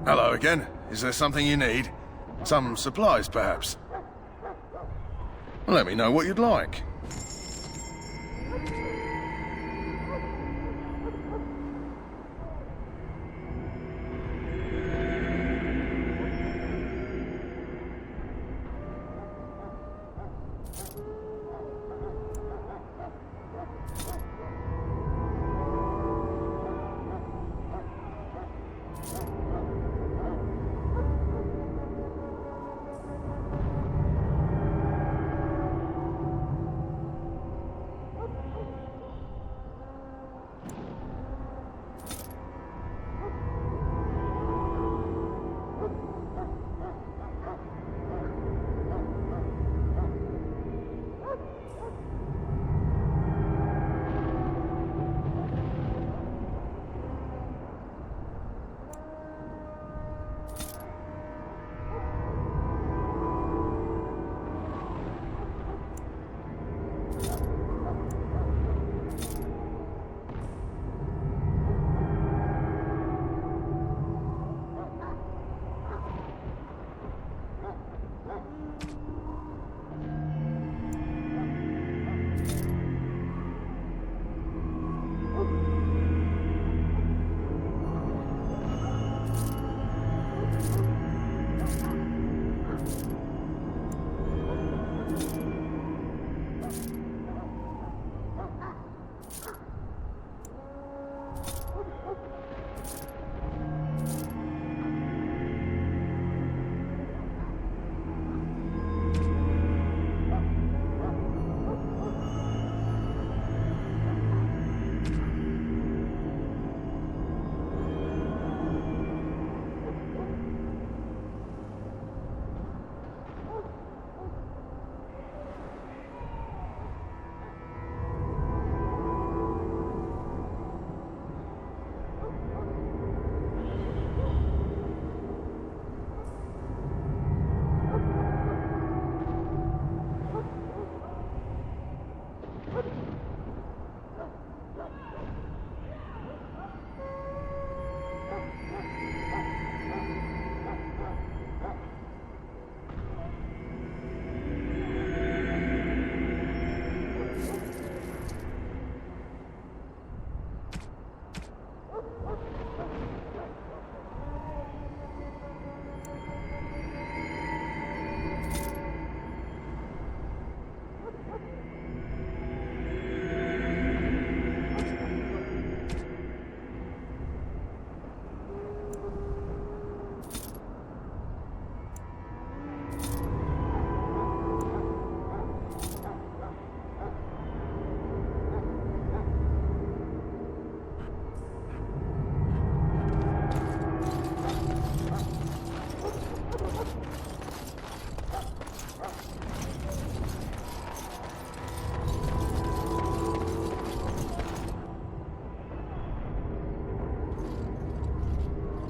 Hello again. Is there something you need? Some supplies, perhaps? Let me know what you'd like.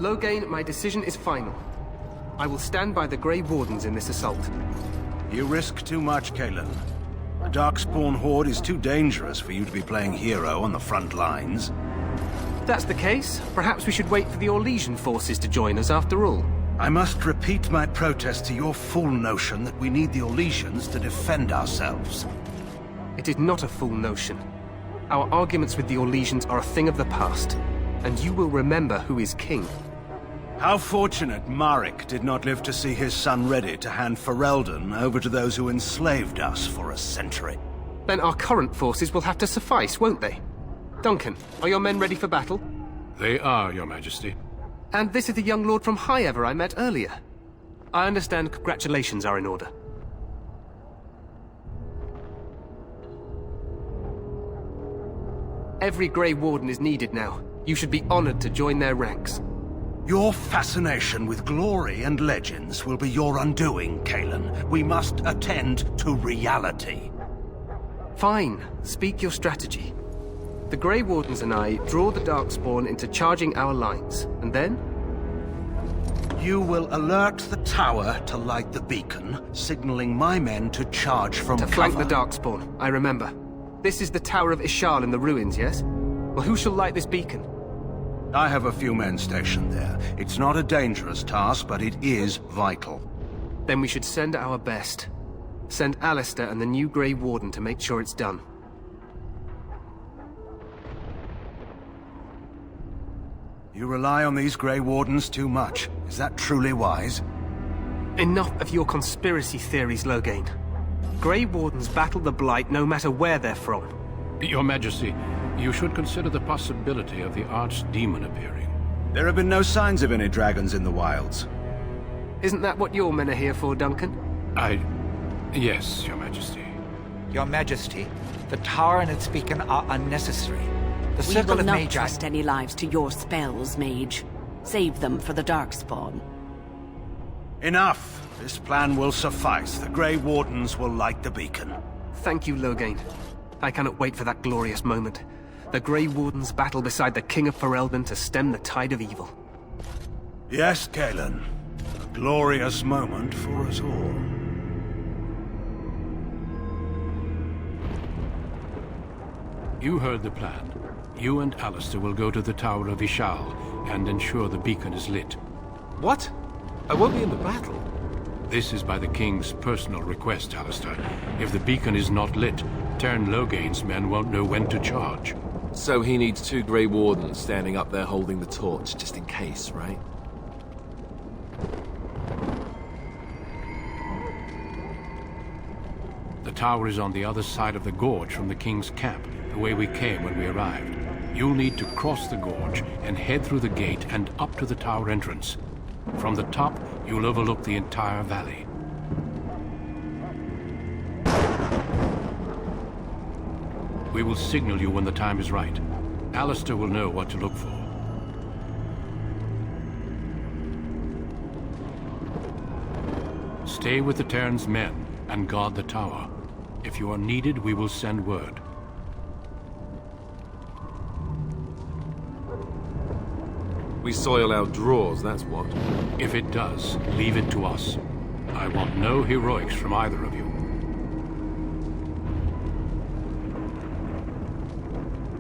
Loghain, my decision is final. I will stand by the Grey Wardens in this assault. You risk too much, Cailan. The Darkspawn Horde is too dangerous for you to be playing hero on the front lines. If that's the case, perhaps we should wait for the Orlesian forces to join us after all. I must repeat my protest to your fool notion that we need the Orlesians to defend ourselves. It is not a fool notion. Our arguments with the Orlesians are a thing of the past, and you will remember who is king. How fortunate Maric did not live to see his son ready to hand Ferelden over to those who enslaved us for a century. Then our current forces will have to suffice, won't they? Duncan, are your men ready for battle? They are, Your Majesty. And this is the young lord from Highever I met earlier. I understand congratulations are in order. Every Grey Warden is needed now. You should be honored to join their ranks. Your fascination with glory and legends will be your undoing, Cailan. We must attend to reality. Fine. Speak your strategy. The Grey Wardens and I draw the Darkspawn into charging our lines, and then? You will alert the tower to light the beacon, signaling my men to charge from To cover. flank the Darkspawn, I remember. This is the Tower of Ishal in the ruins, yes? Well, who shall light this beacon? I have a few men stationed there. It's not a dangerous task, but it is vital. Then we should send our best. Send Alistair and the new Grey Warden to make sure it's done. You rely on these Grey Wardens too much. Is that truly wise? Enough of your conspiracy theories, Loghain. Grey Wardens battle the Blight no matter where they're from. Your Majesty, you should consider the possibility of the Archdemon appearing. There have been no signs of any dragons in the wilds. Isn't that what your men are here for, Duncan? Yes, Your Majesty. Your Majesty, the tower and its beacon are unnecessary. The We Circle will of not Magi... trust any lives to your spells, Mage. Save them for the Darkspawn. Enough! This plan will suffice. The Grey Wardens will light the beacon. Thank you, Loghain. I cannot wait for that glorious moment. The Grey Wardens battle beside the King of Ferelden to stem the tide of evil. Yes, Galen. A glorious moment for us all. You heard the plan. You and Alistair will go to the Tower of Ishal and ensure the beacon is lit. What? I won't be in the battle. This is by the King's personal request, Alistair. If the beacon is not lit, Tern Loghain's men won't know when to charge. So he needs 2 Grey Wardens standing up there holding the torch, just in case, right? The tower is on the other side of the gorge from the King's camp, the way we came when we arrived. You'll need to cross the gorge and head through the gate and up to the tower entrance. From the top, you'll overlook the entire valley. We will signal you when the time is right. Alistair will know what to look for. Stay with the Terran's men and guard the tower. If you are needed, we will send word. We soil our drawers, that's what. If it does, leave it to us. I want no heroics from either of you.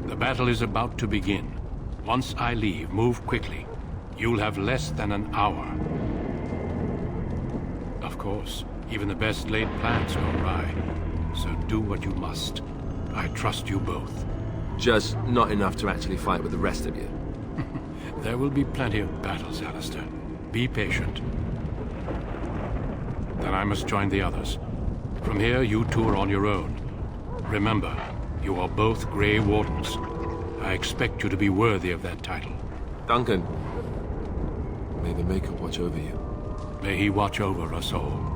The battle is about to begin. Once I leave, move quickly. You'll have less than an hour. Of course, even the best laid plans go awry. So do what you must. I trust you both. Just not enough to actually fight with the rest of you. There will be plenty of battles, Alistair. Be patient. Then I must join the others. From here, you two are on your own. Remember, you are both Grey Wardens. I expect you to be worthy of that title. Duncan, may the Maker watch over you. May he watch over us all.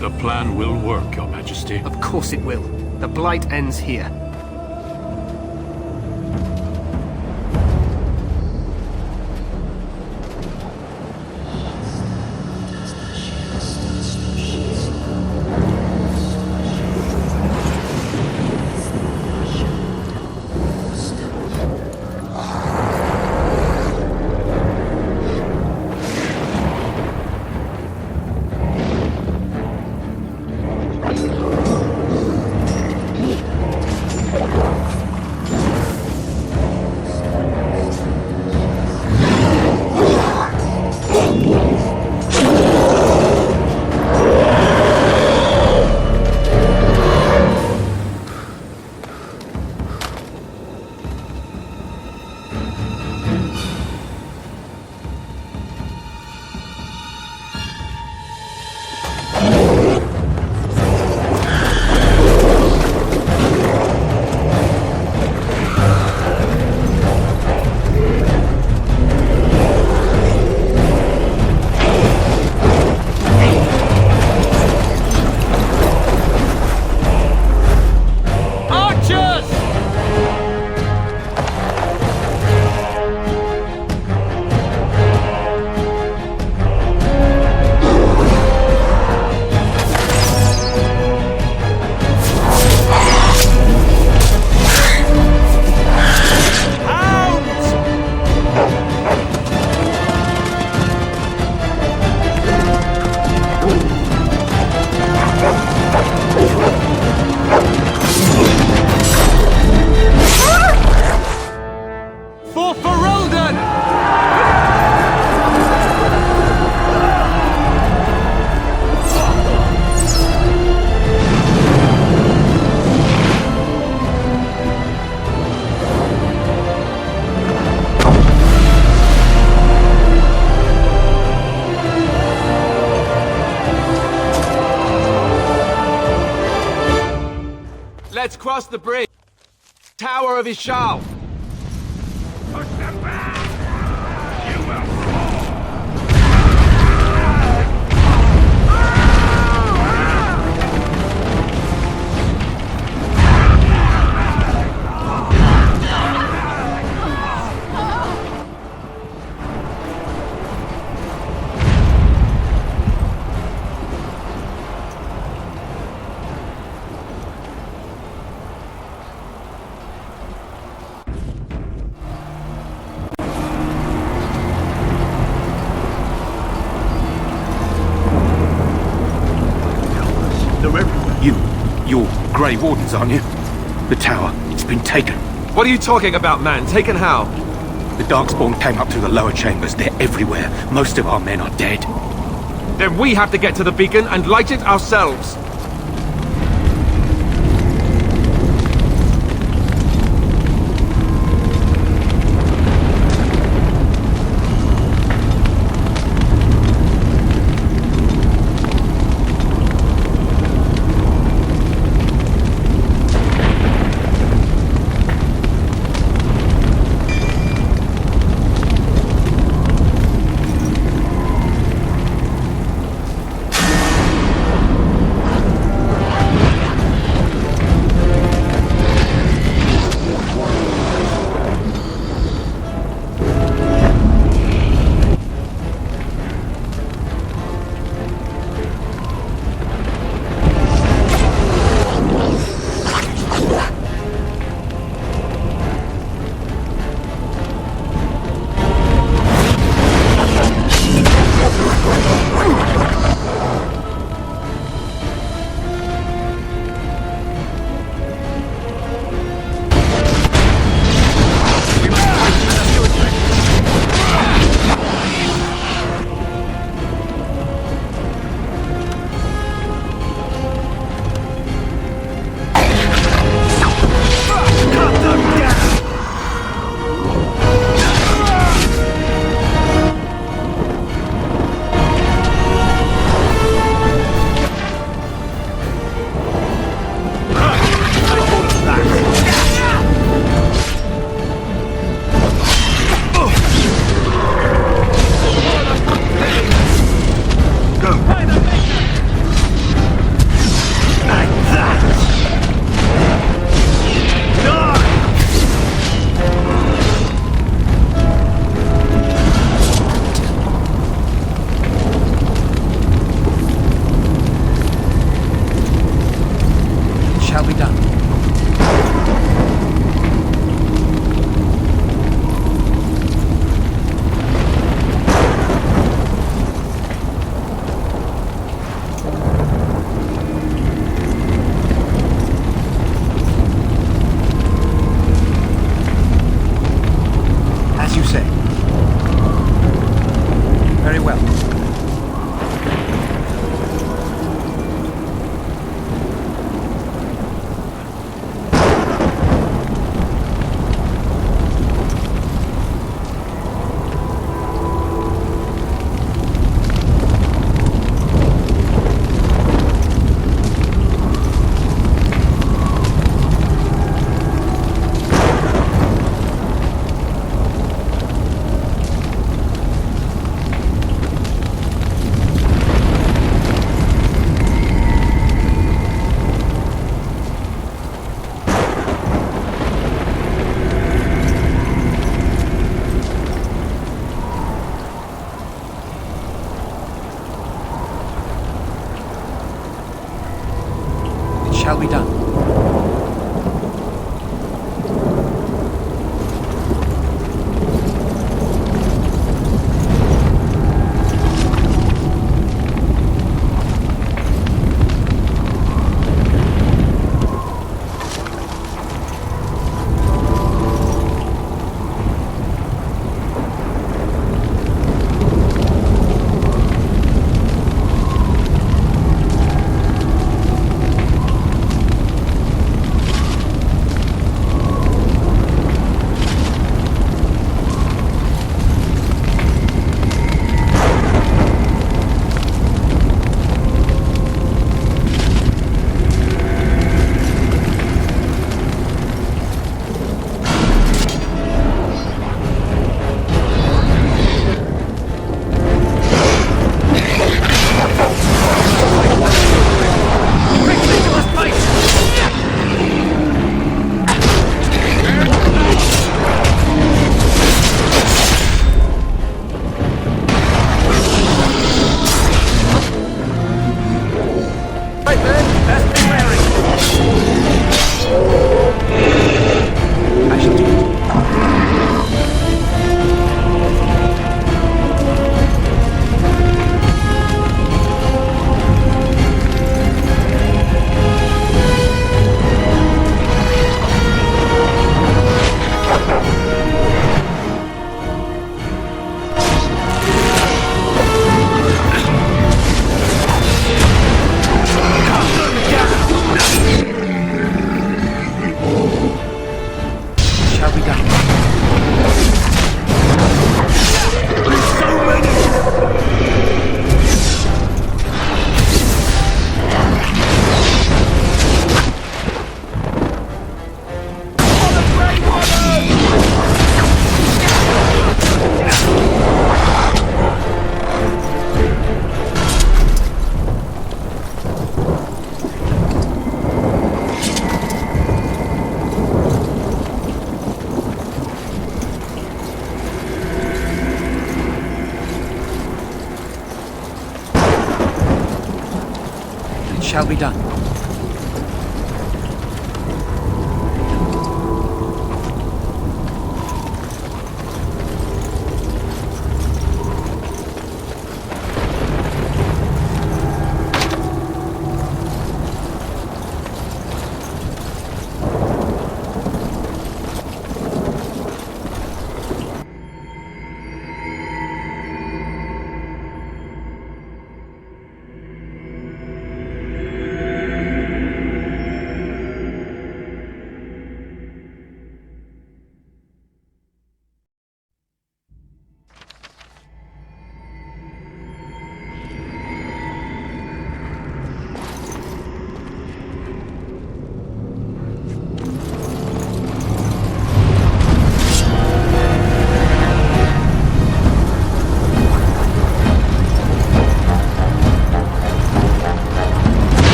The plan will work, Your Majesty. Of course it will. The Blight ends here. Let's cross the bridge. Tower of Ishal. Push them back! You will You're Grey Wardens, aren't you? The tower, it's been taken. What are you talking about, man? Taken how? The Darkspawn came up through the lower chambers. They're everywhere. Most of our men are dead. Then we have to get to the beacon and light it ourselves. shall be done. shall be done.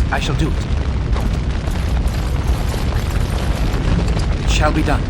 I shall do it. It shall be done.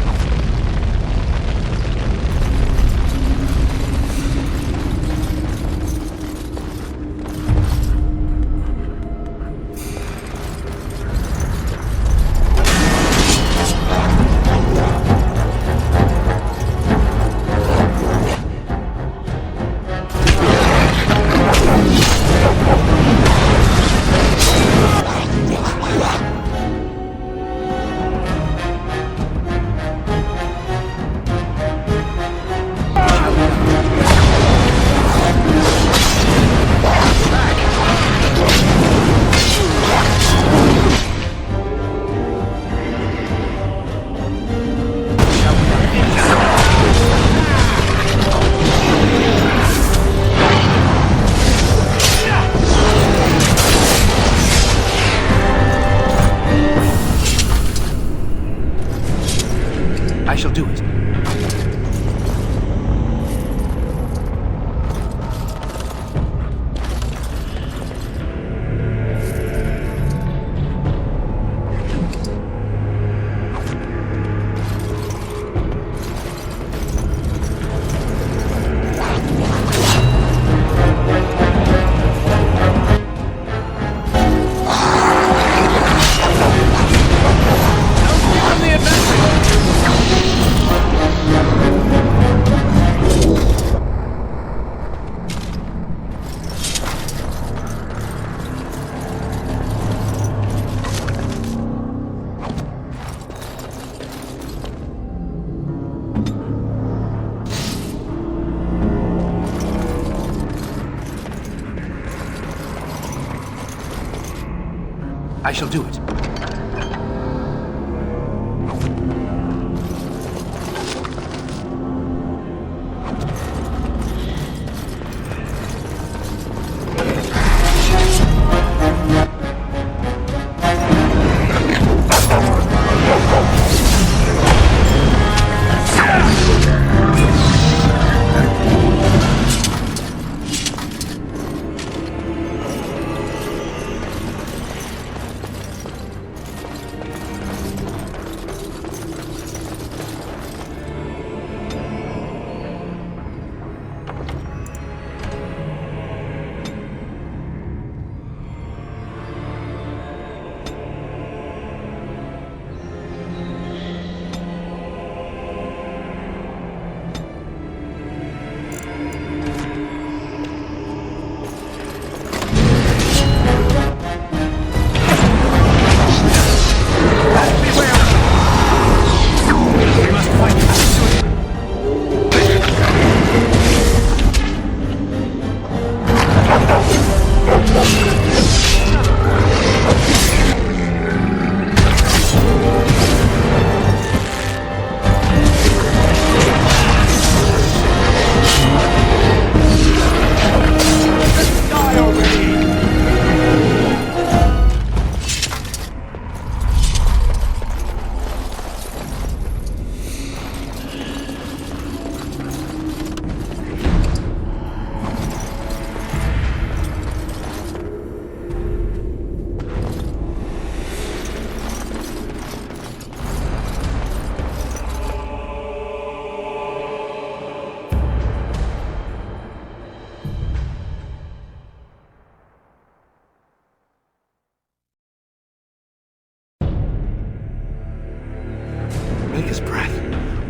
I shall do it. I shall do it.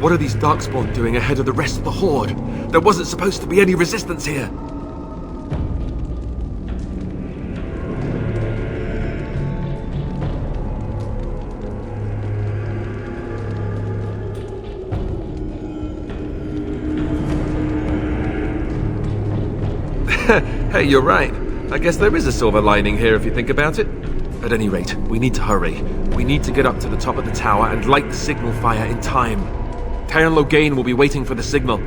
What are these Darkspawn doing ahead of the rest of the Horde? There wasn't supposed to be any resistance here. Hey, you're right. I guess there is a silver lining here if you think about it. At any rate, we need to hurry. We need to get up to the top of the tower and light the signal fire in time. Teyrn Loghain will be waiting for the signal.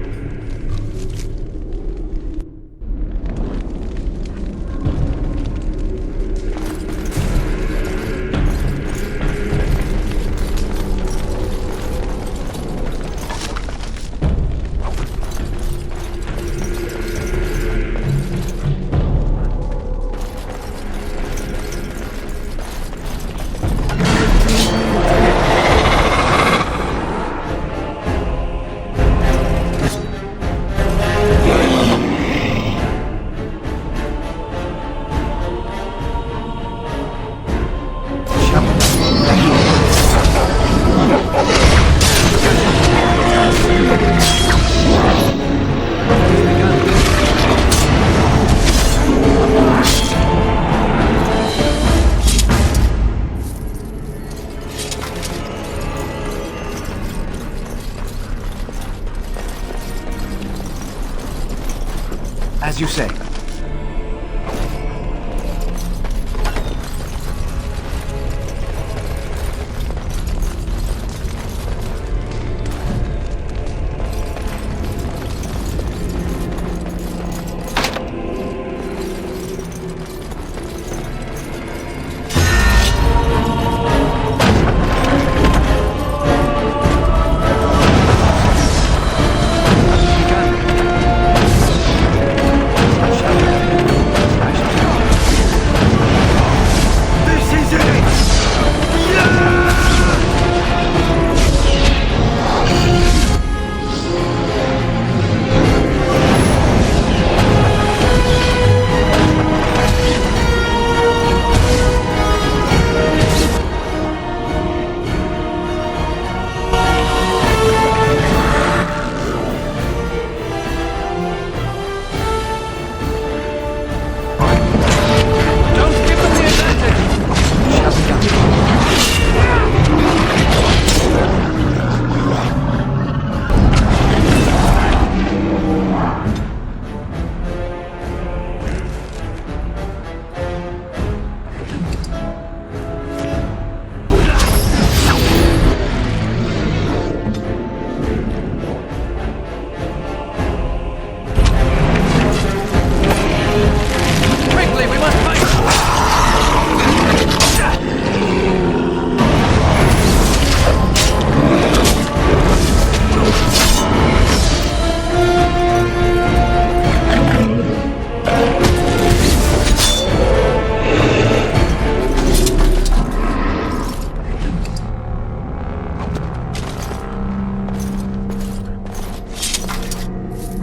As you say.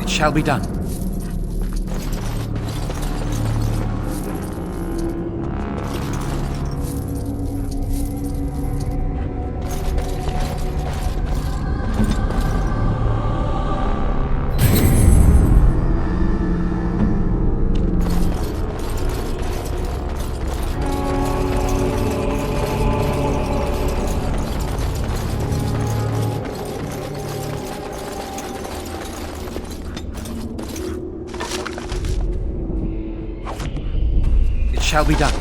Shall be done. Shall be done.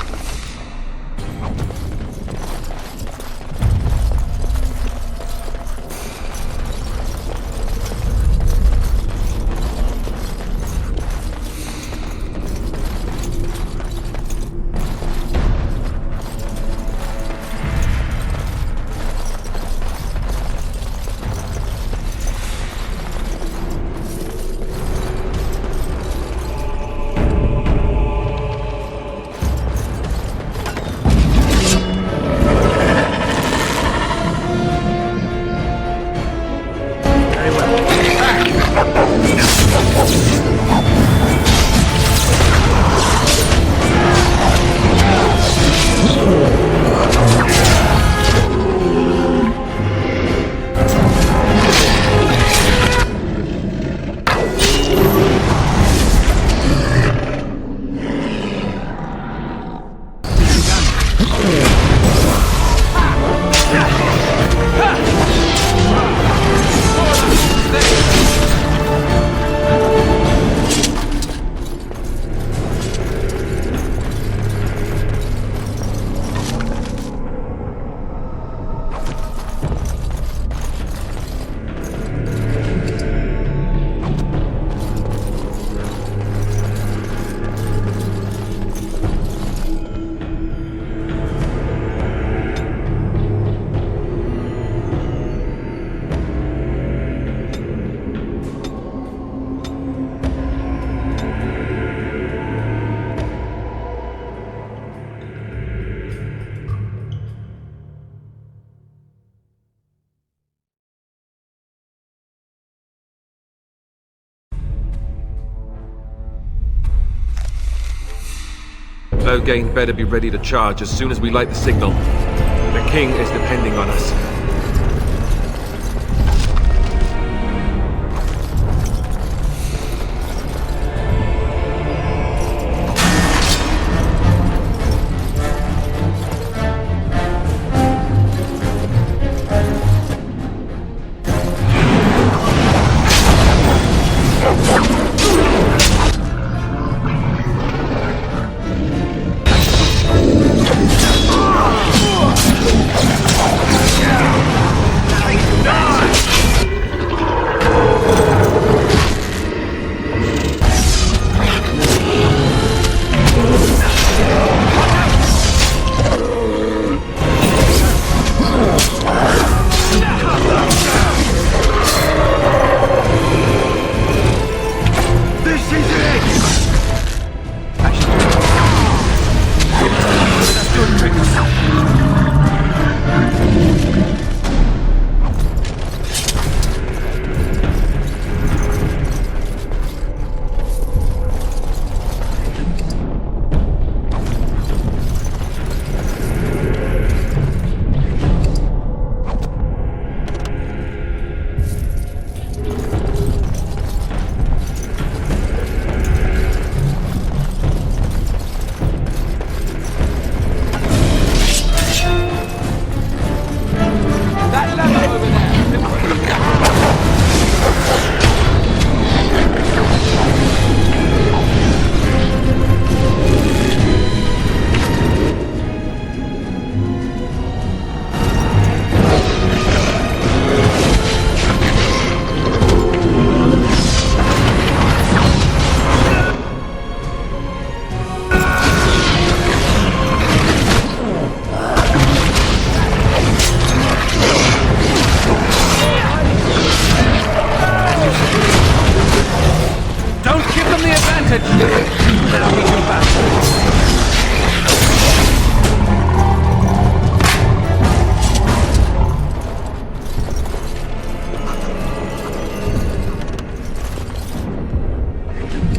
Loghain better be ready to charge as soon as we light the signal. The king is depending on us.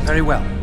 Very well.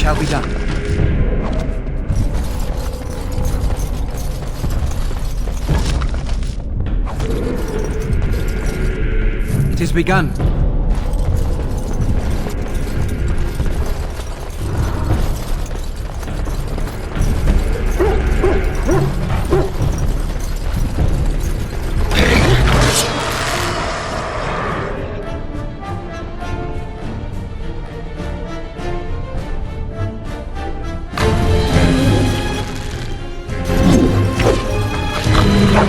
shall be done. It is begun.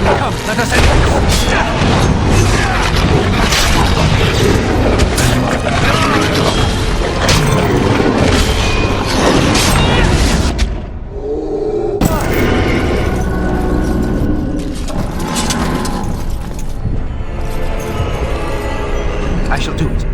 Come, let us end I shall do it.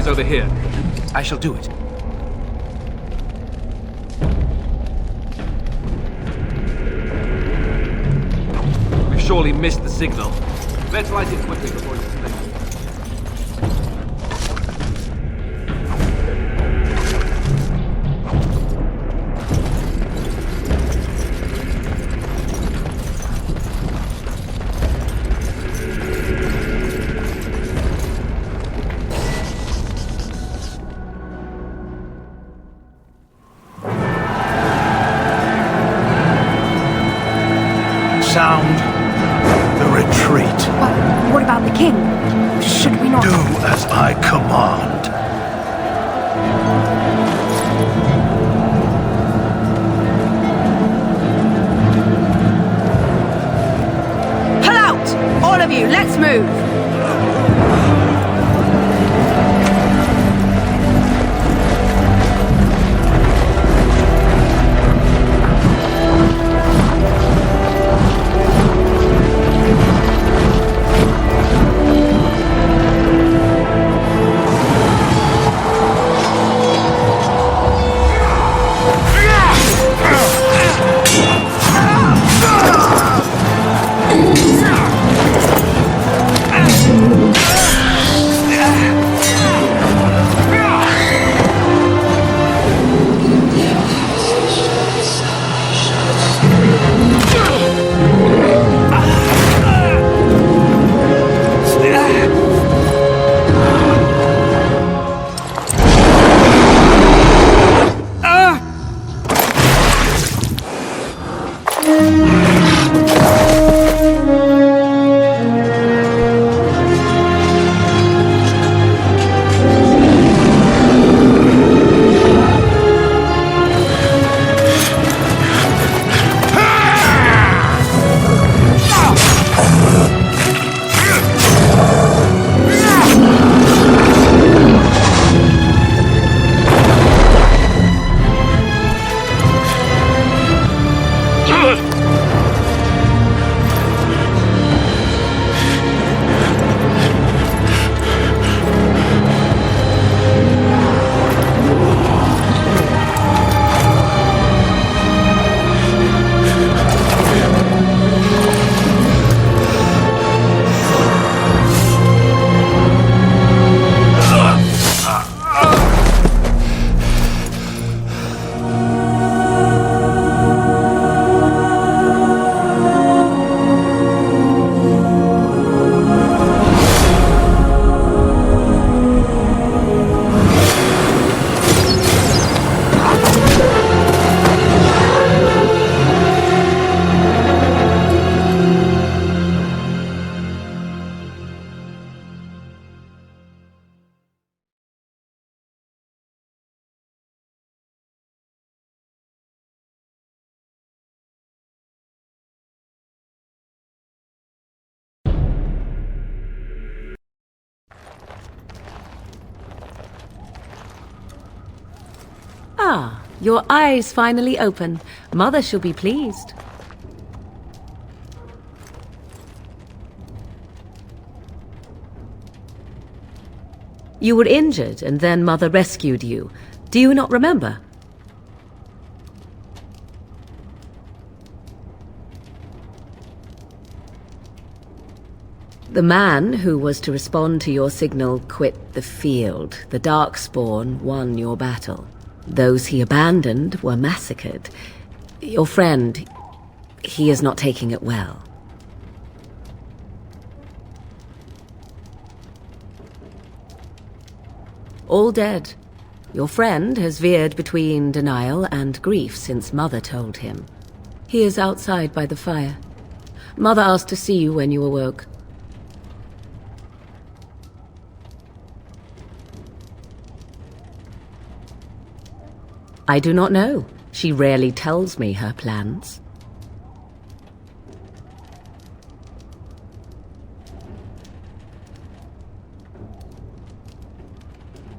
Over here. I shall do it. We've surely missed the signal. Let's light it quickly before it's late. Sound the retreat. But what about the king? Should we not... Do as I command. Pull out! All of you, let's move! Ah, your eyes finally open. Mother shall be pleased. You were injured, and then Mother rescued you. Do you not remember? The man who was to respond to your signal quit the field. The Darkspawn won your battle. Those he abandoned were massacred. Your friend, he is not taking it well. All dead. Your friend has veered between denial and grief since Mother told him. He is outside by the fire. Mother asked to see you when you awoke. I do not know. She rarely tells me her plans.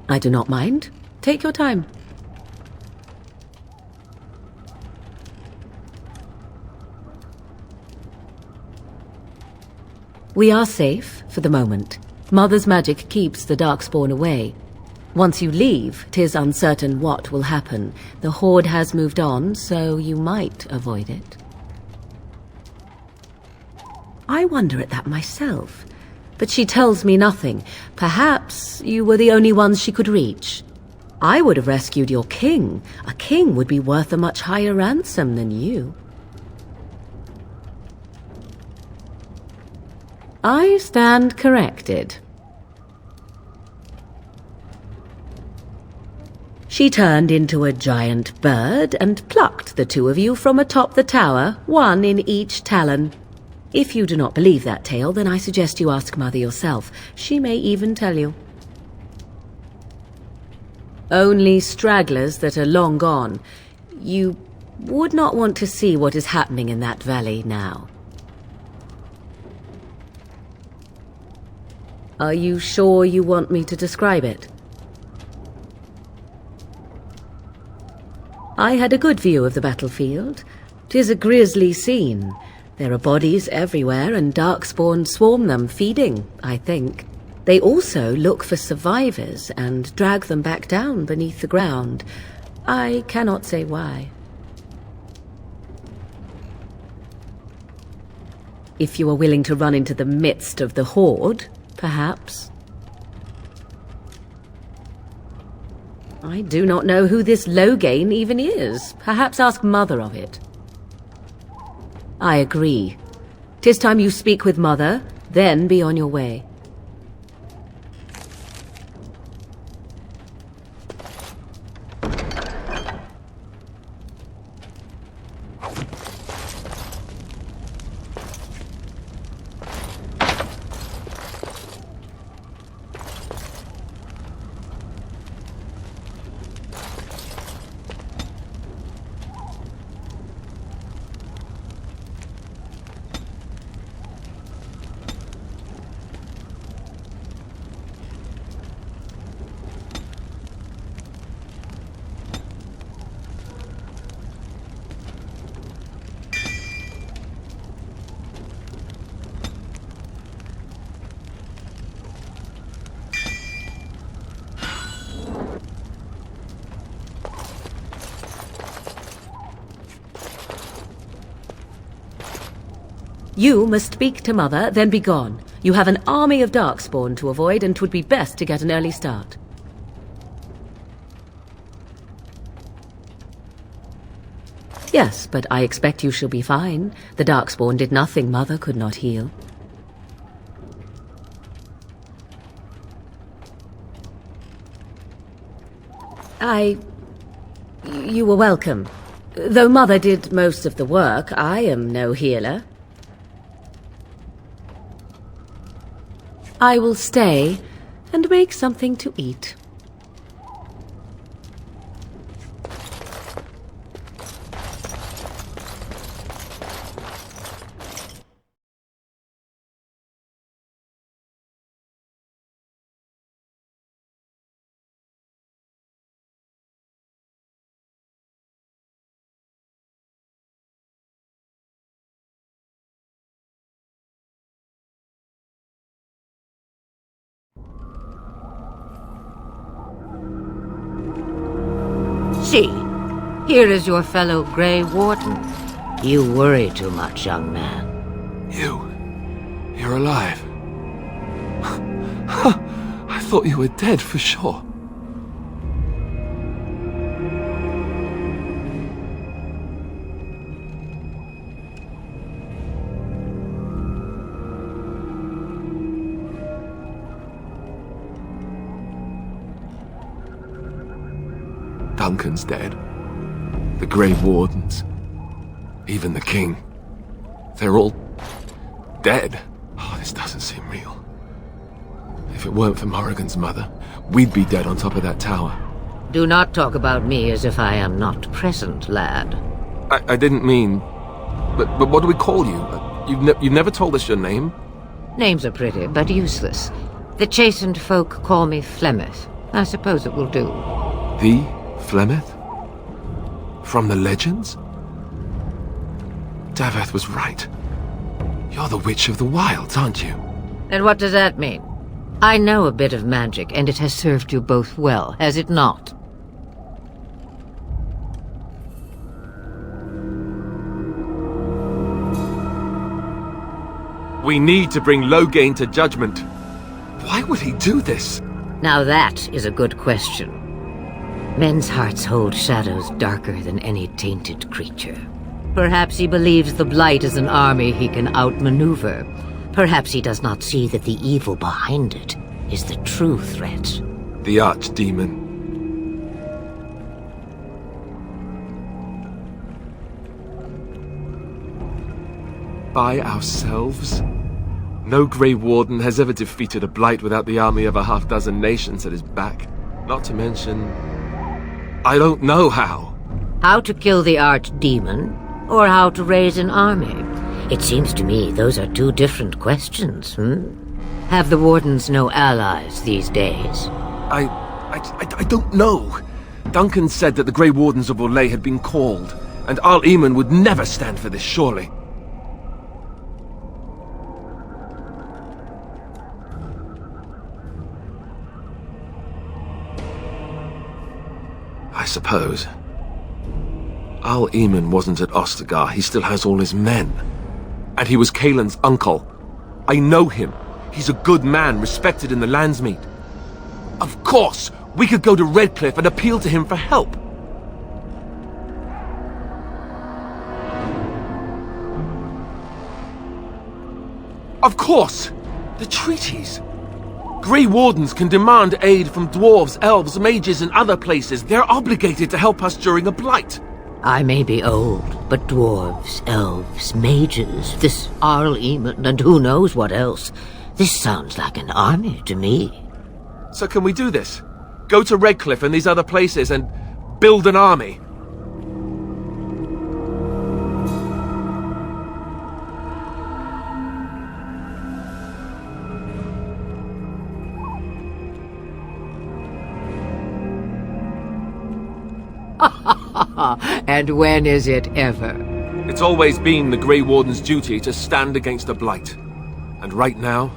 I do not mind. Take your time. We are safe, for the moment. Mother's magic keeps the Darkspawn away. Once you leave, 'tis uncertain what will happen. The Horde has moved on, so you might avoid it. I wonder at that myself. But she tells me nothing. Perhaps you were the only ones she could reach. I would have rescued your king. A king would be worth a much higher ransom than you. I stand corrected. She turned into a giant bird and plucked the two of you from atop the tower, one in each talon. If you do not believe that tale, then I suggest you ask Mother yourself. She may even tell you. Only stragglers that are long gone. You would not want to see what is happening in that valley now. Are you sure you want me to describe it? I had a good view of the battlefield. 'Tis a grisly scene. There are bodies everywhere, and Darkspawn swarm them, feeding, I think. They also look for survivors and drag them back down beneath the ground. I cannot say why. If you are willing to run into the midst of the Horde, perhaps. I do not know who this Loghain even is. Perhaps ask Mother of it. I agree. 'Tis time you speak with Mother, then be on your way. You must speak to Mother, then be gone. You have an army of Darkspawn to avoid, and 'twould be best to get an early start. Yes, but I expect you shall be fine. The Darkspawn did nothing Mother could not heal. You were welcome. Though Mother did most of the work, I am no healer. I will stay and make something to eat. see. Here is your fellow Grey Warden. You worry too much, young man. You're alive. I thought you were dead for sure. Duncan's dead. The Grey Wardens. Even the King. They're all dead. Oh, this doesn't seem real. If it weren't for Morrigan's mother, we'd be dead on top of that tower. Do not talk about me as if I am not present, lad. I didn't mean... But what do we call you? You've never told us your name? Names are pretty, but useless. The chastened folk call me Flemeth. I suppose it will do. The Flemeth? From the legends? Daveth was right. You're the Witch of the Wilds, aren't you? And what does that mean? I know a bit of magic, and it has served you both well, has it not? We need to bring Loghain to judgment. Why would he do this? Now that is a good question. Men's hearts hold shadows darker than any tainted creature. Perhaps he believes the Blight is an army he can outmaneuver. Perhaps he does not see that the evil behind it is the true threat. The Archdemon. By ourselves? No Grey Warden has ever defeated a Blight without the army of a half-dozen nations at his back. Not to mention... I don't know how. How to kill the Archdemon, or how to raise an army? It seems to me those are two different questions, Have the Wardens no allies these days? I don't know. Duncan said that the Grey Wardens of Orlais had been called, and Arl Eamon would never stand for this, surely. I suppose. Arl Eamon wasn't at Ostagar. He still has all his men. And he was Cailan's uncle. I know him. He's a good man, respected in the Landsmeet. Of course, we could go to Redcliffe and appeal to him for help. Of course! The treaties! Grey Wardens can demand aid from dwarves, elves, mages, and other places. They're obligated to help us during a blight. I may be old, but dwarves, elves, mages, this Arl Eamon, and who knows what else. This sounds like an army to me. So can we do this? Go to Redcliffe and these other places and build an army? And when is it ever? It's always been the Grey Warden's duty to stand against the Blight. And right now,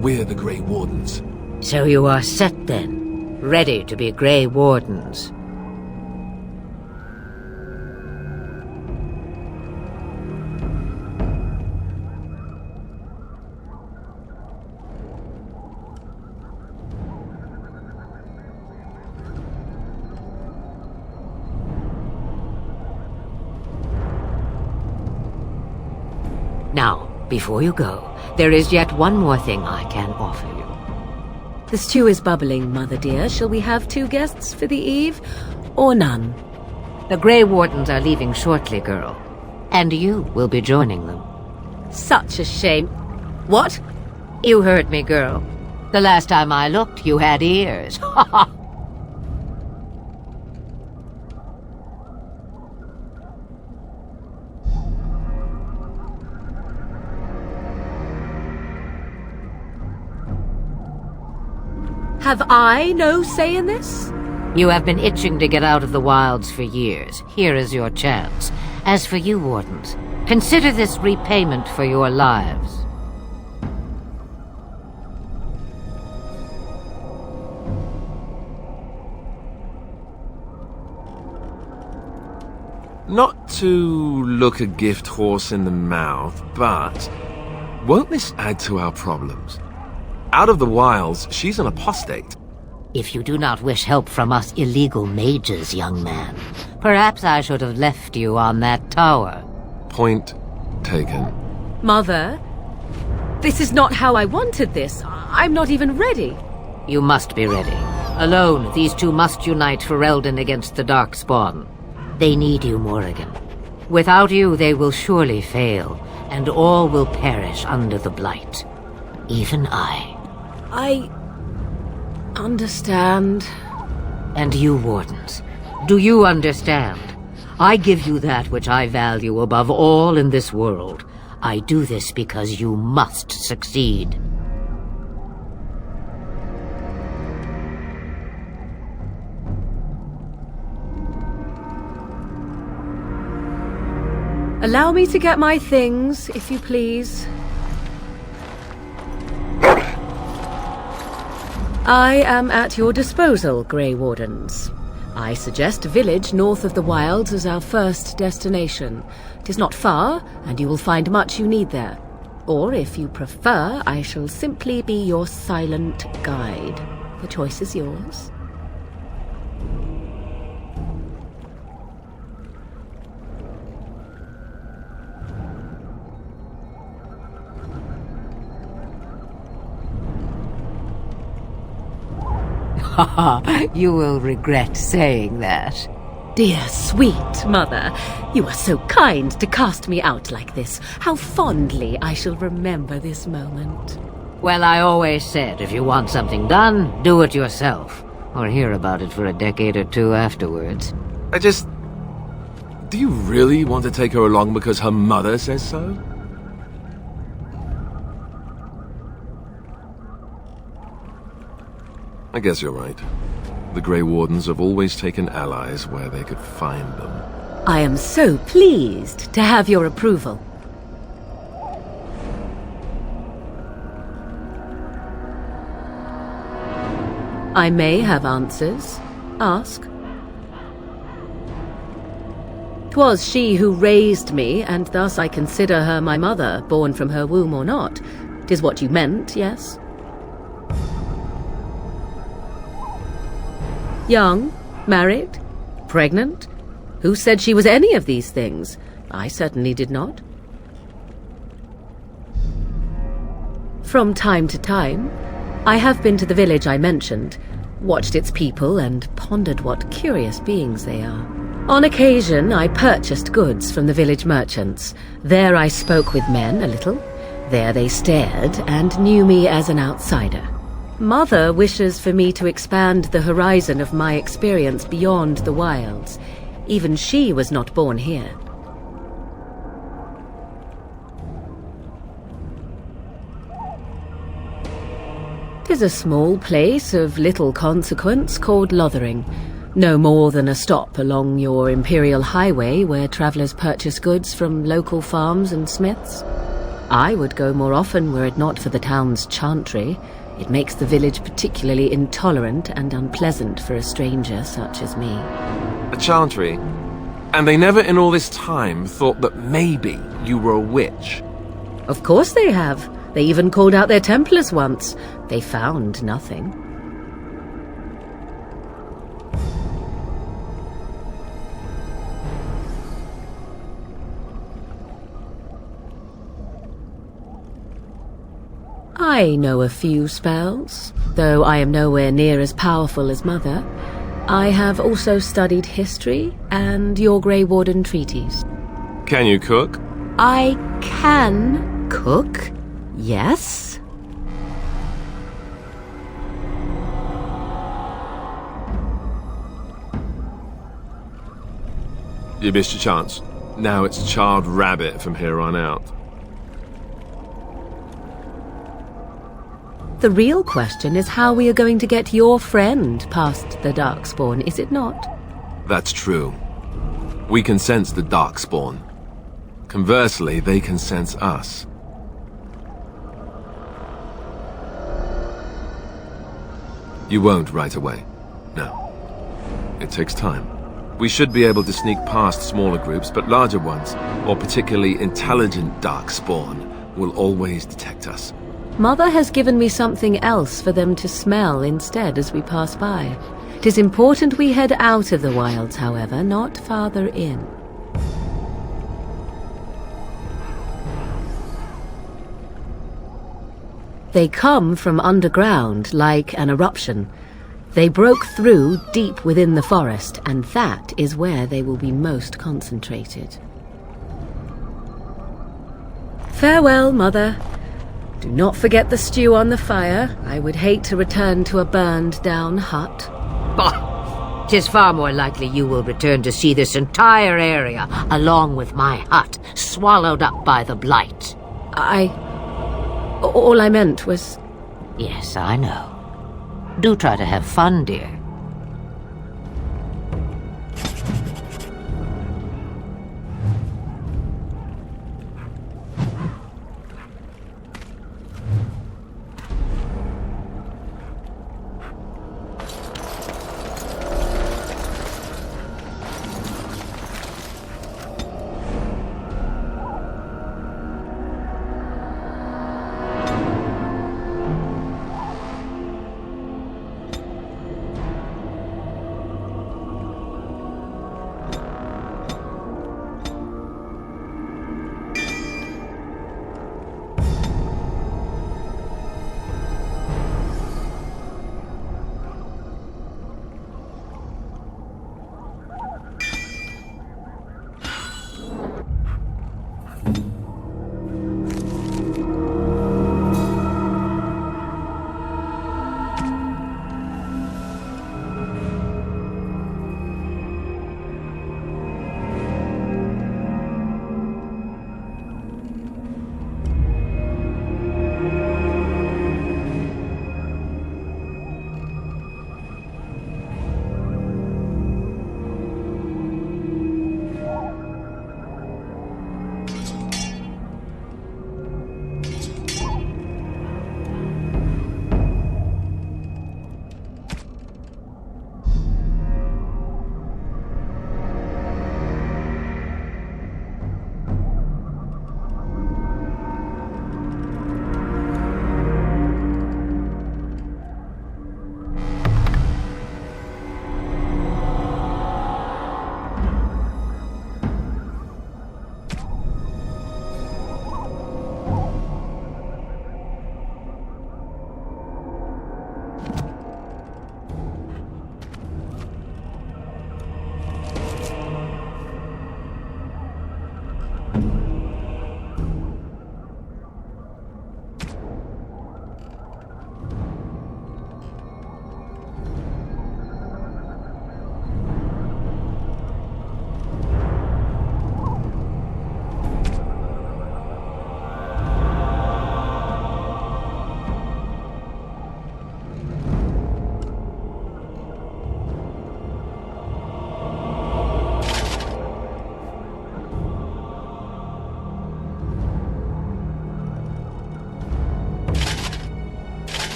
we're the Grey Wardens. So you are set then, ready to be Grey Wardens. Now, before you go, there is yet one more thing I can offer you. The stew is bubbling, Mother dear. Shall we have 2 guests for the eve, or none? The Grey Wardens are leaving shortly, girl. And you will be joining them. Such a shame. What? You heard me, girl. The last time I looked, you had ears. Ha ha! Have I no say in this? You have been itching to get out of the wilds for years. Here is your chance. As for you, Wardens, consider this repayment for your lives. Not to look a gift horse in the mouth, but won't this add to our problems? Out of the wilds, she's an apostate. If you do not wish help from us illegal mages, young man, perhaps I should have left you on that tower. Point taken. Mother, this is not how I wanted this. I'm not even ready. You must be ready. Alone, these two must unite Ferelden against the Darkspawn. They need you, Morrigan. Without you, they will surely fail, and all will perish under the Blight. Even I. I understand. And you, Wardens, do you understand? I give you that which I value above all in this world. I do this because you must succeed. Allow me to get my things, if you please. I am at your disposal, Grey Wardens. I suggest a village north of the wilds as our first destination. 'Tis not far, and you will find much you need there. Or, if you prefer, I shall simply be your silent guide. The choice is yours. You will regret saying that. Dear sweet mother, you are so kind to cast me out like this. How fondly I shall remember this moment. Well, I always said, if you want something done, do it yourself. Or hear about it for a decade or two afterwards. Do you really want to take her along because her mother says so? I guess you're right. The Grey Wardens have always taken allies where they could find them. I am so pleased to have your approval. I may have answers. Ask. 'Twas she who raised me, and thus I consider her my mother, born from her womb or not. 'Tis what you meant, yes? Young? Married? Pregnant? Who said she was any of these things? I certainly did not. From time to time, I have been to the village I mentioned, watched its people, and pondered what curious beings they are. On occasion, I purchased goods from the village merchants. There I spoke with men a little. There they stared and knew me as an outsider. Mother wishes for me to expand the horizon of my experience beyond the wilds. Even she was not born here. Tis a small place of little consequence called Lothering. No more than a stop along your Imperial Highway where travellers purchase goods from local farms and smiths. I would go more often were it not for the town's chantry. It makes the village particularly intolerant and unpleasant for a stranger such as me. A chantry? And they never in all this time thought that maybe you were a witch? Of course they have. They even called out their Templars once. They found nothing. I know a few spells, though I am nowhere near as powerful as Mother. I have also studied history and your Grey Warden treaties. Can you cook? I can cook, yes. You missed your chance. Now it's charred rabbit from here on out. The real question is how we are going to get your friend past the Darkspawn, is it not? That's true. We can sense the Darkspawn. Conversely, they can sense us. You won't right away. No. It takes time. We should be able to sneak past smaller groups, but larger ones, or particularly intelligent Darkspawn, will always detect us. Mother has given me something else for them to smell instead as we pass by. 'Tis important we head out of the wilds, however, not farther in. They come from underground like an eruption. They broke through deep within the forest, and that is where they will be most concentrated. Farewell, Mother. Do not forget the stew on the fire. I would hate to return to a burned-down hut. Bah! 'Tis far more likely you will return to see this entire area, along with my hut, swallowed up by the Blight. All I meant was... Yes, I know. Do try to have fun, dear.